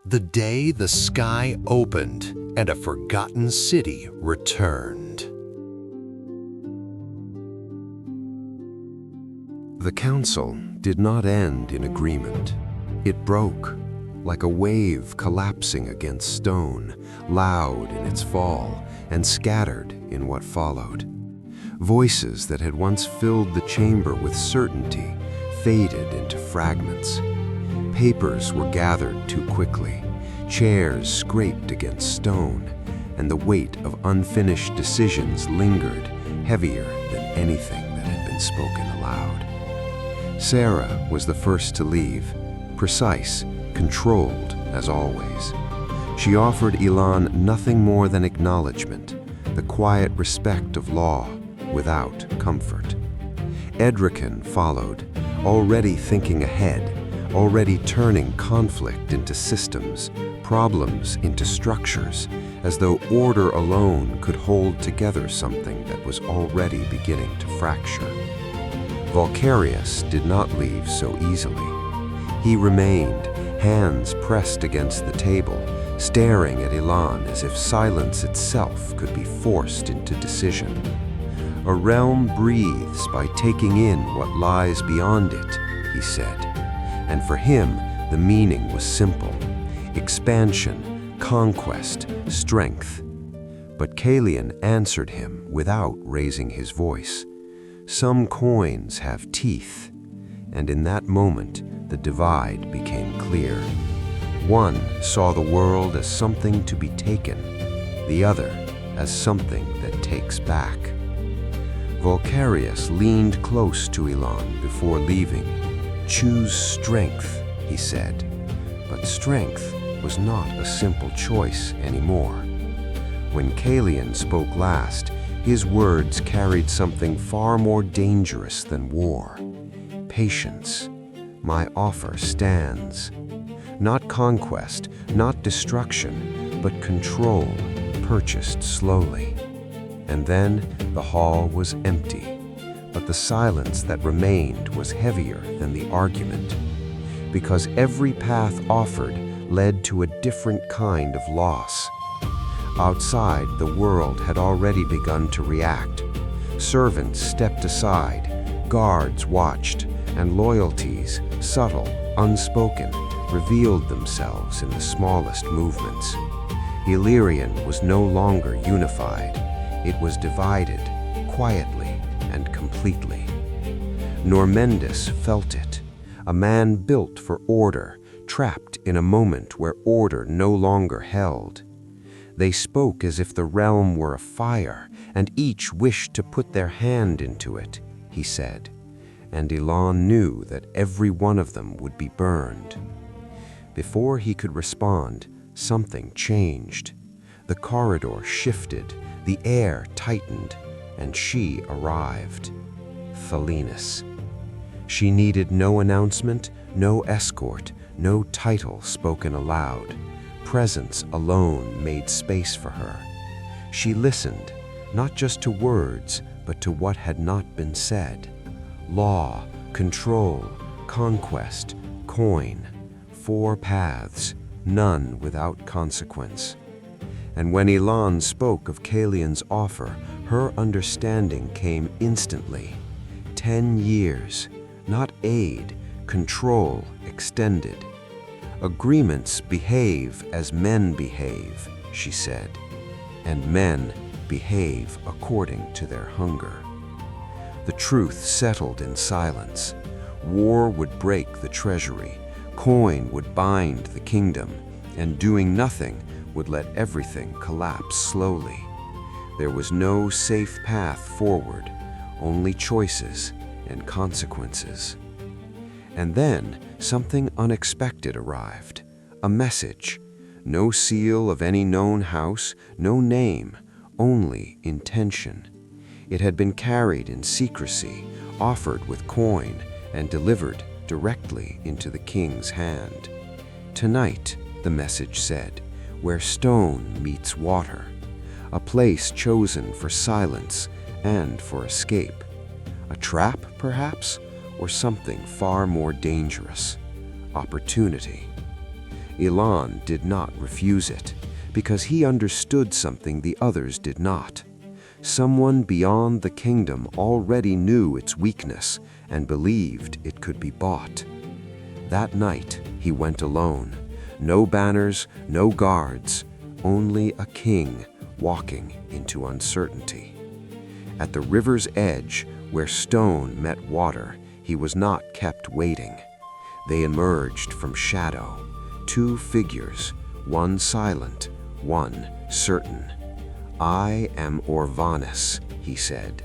the day the sky opened and a forgotten city returned. The council did not end in agreement. It broke, like a wave collapsing against stone, loud in its fall and scattered in what followed. Voices that had once filled the chamber with certainty faded into fragments. Papers were gathered too quickly, chairs scraped against stone, and the weight of unfinished decisions lingered, heavier than anything that had been spoken aloud. Sarah was the first to leave, precise, controlled as always. She offered Ilan nothing more than acknowledgement, the quiet respect of law without comfort. Edrican followed, already thinking ahead, already turning conflict into systems, problems into structures, as though order alone could hold together something that was already beginning to fracture. Volcarius did not leave so easily. He remained, hands pressed against the table, staring at Ilan as if silence itself could be forced into decision. A realm breathes by taking in what lies beyond it, he said. And for him, the meaning was simple: expansion, conquest, strength. But Ilan answered him without raising his voice. Some coins have teeth, and in that moment, the divide became clear. One saw the world as something to be taken, the other as something that takes back. Volcarius leaned close to Ilan before leaving. "Choose strength," he said. But strength was not a simple choice anymore. When Ilan spoke last, his words carried something far more dangerous than war. Patience. My offer stands. Not conquest, not destruction, but control, purchased slowly. And then the hall was empty, but the silence that remained was heavier than the argument, because every path offered led to a different kind of loss. Outside, the world had already begun to react. Servants stepped aside, guards watched, and loyalties, subtle, unspoken, revealed themselves in the smallest movements. Elioren was no longer unified. It was divided, quietly and completely. Normendus felt it, a man built for order, trapped in a moment where order no longer held. They spoke as if the realm were a fire, and each wished to put their hand into it, he said. And Ilan knew that every one of them would be burned. Before he could respond, something changed. The corridor shifted, the air tightened, and she arrived. Thalinus. She needed no announcement, no escort, no title spoken aloud. Presence alone made space for her. She listened, not just to words, but to what had not been said. Law, control, conquest, coin. 4 paths, none without consequence. And when Ilan spoke of Ilan's offer, her understanding came instantly. 10 years, not aid, control extended. Agreements behave as men behave, she said, and men behave according to their hunger. The truth settled in silence. War would break the treasury, coin would bind the kingdom, and doing nothing would let everything collapse slowly. There was no safe path forward, only choices and consequences. And then something unexpected arrived, a message. No seal of any known house, no name, only intention. It had been carried in secrecy, offered with coin, and delivered directly into the king's hand. Tonight, the message said, where stone meets water, a place chosen for silence and for escape. A trap, perhaps, or something far more dangerous. Opportunity. Ilan did not refuse it, because he understood something the others did not. Someone beyond the kingdom already knew its weakness and believed it could be bought. That night, he went alone. No banners, no guards, only a king walking into uncertainty. At the river's edge, where stone met water, he was not kept waiting. They emerged from shadow, two figures, one silent, one certain. "I am Orvanis," he said.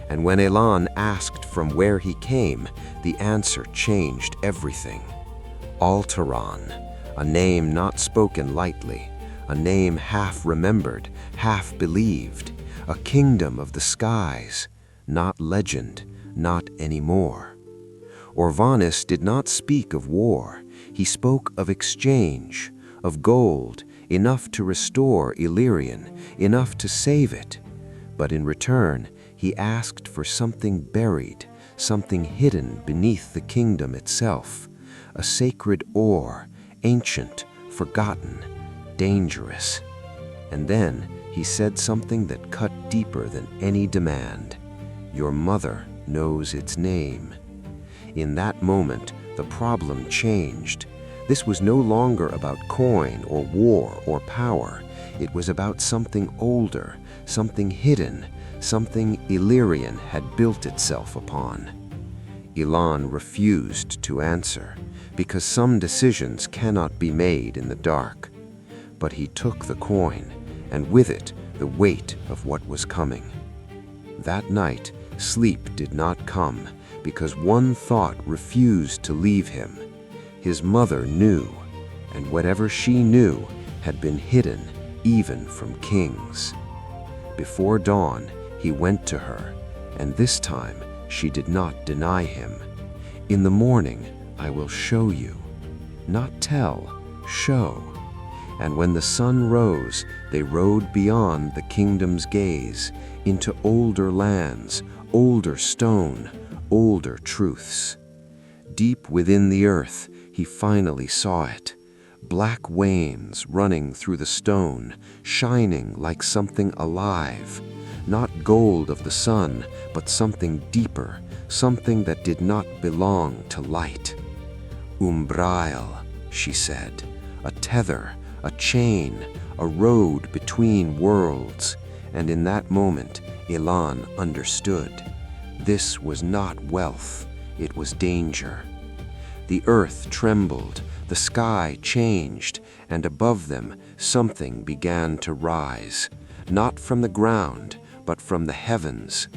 And when Ilan asked from where he came, the answer changed everything. Altaron, a name not spoken lightly, a name half remembered, half believed, a kingdom of the skies, not legend, not anymore. Orvanis did not speak of war, he spoke of exchange, of gold, enough to restore Elioren, enough to save it. But in return, he asked for something buried, something hidden beneath the kingdom itself, a sacred ore, ancient, forgotten, dangerous. And then he said something that cut deeper than any demand. "Your mother knows its name." In that moment, the problem changed. This was no longer about coin or war or power. It was about something older, something hidden, something Elioren had built itself upon. Ilan refused to answer, because some decisions cannot be made in the dark. But he took the coin, and with it, the weight of what was coming. That night, sleep did not come, because one thought refused to leave him. His mother knew, and whatever she knew had been hidden even from kings. Before dawn, he went to her, and this time she did not deny him. "In the morning, I will show you." Not tell, show. And when the sun rose, they rode beyond the kingdom's gaze, into older lands, older stone, older truths. Deep within the earth, he finally saw it. Black veins running through the stone, shining like something alive. Not gold of the sun, but something deeper, something that did not belong to light. "Umbrael," she said, "a tether, a chain, a road between worlds." And in that moment, Ilan understood. This was not wealth, it was danger. The earth trembled, the sky changed, and above them something began to rise, not from the ground, but from the heavens.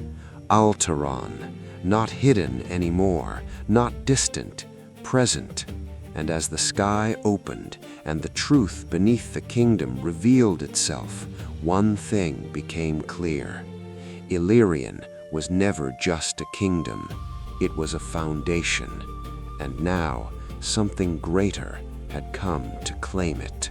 Altaron, not hidden anymore, not distant, present. And as the sky opened and the truth beneath the kingdom revealed itself, one thing became clear. Elioren was never just a kingdom, it was a foundation. And now, something greater had come to claim it.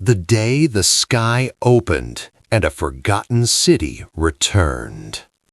The day the sky opened and a forgotten city returned.